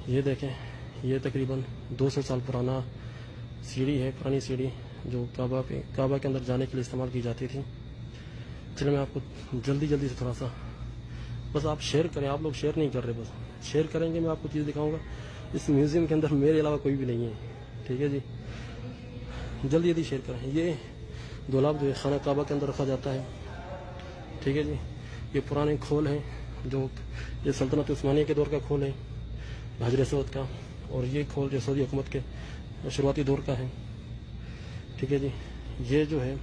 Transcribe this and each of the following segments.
یہ دیکھیں، یہ تقریباً 200 سال پرانا سیڑھی ہے، پرانی سیڑھی جو کعبہ کے اندر جانے کے لیے استعمال کی جاتی تھی۔ چلیں میں آپ کو جلدی سے تھوڑا سا، بس آپ شیئر کریں، آپ لوگ شیئر نہیں کر رہے، بس شیئر کریں گے، میں آپ کو چیز دکھاؤں گا۔ اس میوزیم کے اندر میرے علاوہ کوئی بھی نہیں ہے، ٹھیک ہے جی، جلدی شیئر کریں۔ یہ دولاب جو ہے خانہ کعبہ کے اندر رکھا جاتا ہے، ٹھیک ہے جی۔ یہ پرانے کھول ہیں، جو یہ سلطنت عثمانیہ کے دور کا کھول ہے، حجر اسود کا، اور یہ کھول جو سعودی حکومت کے شروعاتی دور کا ہے، ٹھیک ہے جی۔ یہ جو ہے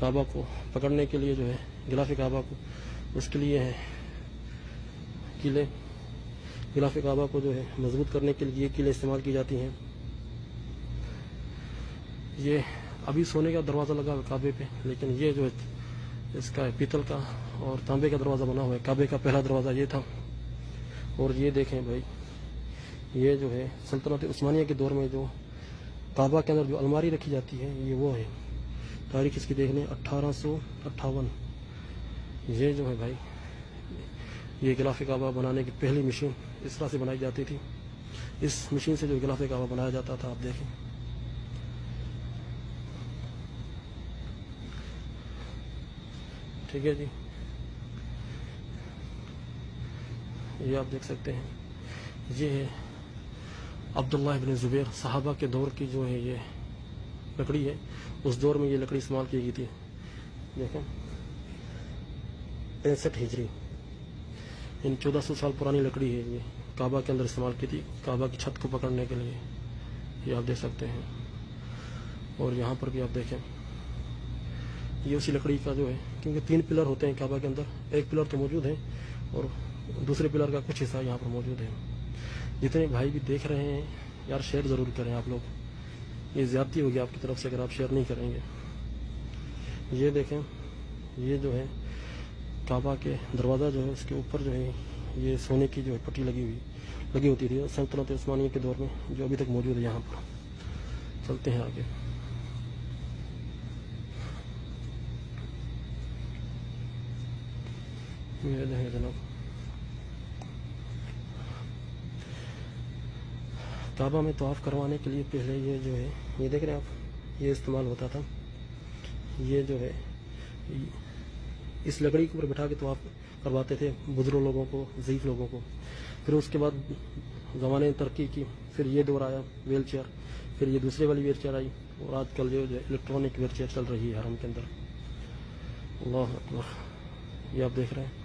کعبہ کو پکڑنے کے لیے جو ہے غلاف کعبہ کو، اس کے لیے ہے کیلیں، غلاف کعبہ کو جو ہے مضبوط کرنے کے لیے یہ کیلیں استعمال کی جاتی ہیں۔ یہ ابھی سونے کا دروازہ لگا ہوا ہے کعبے پہ، لیکن یہ جو ہے اس کا پیتل کا اور تانبے کا دروازہ بنا ہوا ہے۔ کعبے کا پہلا دروازہ یہ تھا۔ اور یہ دیکھیں بھائی، یہ جو ہے سلطنت عثمانیہ کے دور میں جو کعبہ کے اندر جو الماری رکھی جاتی ہے، یہ وہ ہے، تاریخ اس کی دیکھ لیں 1858۔ یہ جو ہے بھائی، یہ غلاف کعبہ بنانے کی پہلی مشین اس طرح سے بنائی جاتی تھی۔ اس مشین سے جو غلاف کعبہ بنایا جاتا تھا، آپ دیکھیں، ٹھیک ہے جی۔ یہ آپ دیکھ سکتے ہیں، یہ ہے عبداللہ ابن زبیر، صحابہ کے دور کی جو ہے یہ لکڑی ہے، اس دور میں یہ لکڑی استعمال کی گئی تھی۔ دیکھیں 65 ہجری، یعنی 1400 سال پرانی لکڑی ہے، یہ کعبہ کے اندر استعمال کی تھی، کعبہ کی چھت کو پکڑنے کے لیے، یہ آپ دیکھ سکتے ہیں۔ اور یہاں پر بھی آپ دیکھیں، یہ اسی لکڑی کا جو ہے، کیونکہ 3 پلر ہوتے ہیں کعبہ کے اندر، ایک پلر تو موجود ہے اور دوسرے پلر کا کچھ حصہ یہاں پر موجود ہے۔ جتنے بھائی بھی دیکھ رہے ہیں یار، شیئر ضرور کریں آپ لوگ، یہ زیادتی ہوگی آپ کی طرف سے اگر آپ شیئر نہیں کریں گے۔ یہ دیکھیں، یہ جو ہے کعبہ کے دروازہ جو ہے، اس کے اوپر جو ہے یہ سونے کی جو ہے پٹی لگی ہوتی تھی سلطنت عثمانیہ کے دور میں، جو ابھی تک موجود ہے یہاں پر۔ چلتے ہیں آگے۔ یہ دیکھیں جناب، کعبہ میں طواف کروانے کے لیے پہلے یہ جو ہے، یہ دیکھ رہے ہیں آپ، یہ استعمال ہوتا تھا۔ یہ جو ہے اس لکڑی کے اوپر بٹھا کے طواف کرواتے تھے بزرگ لوگوں کو، ضعیف لوگوں کو۔ پھر اس کے بعد زمانے نے ترقی کی، پھر یہ دور آیا ویل چیئر، پھر یہ دوسرے والی ویل چیئر آئی، اور آج کل جو ہے الیکٹرانک ویل چیئر چل رہی ہے حرم کے اندر۔ اللہ اکبر، یہ آپ دیکھ رہے ہیں۔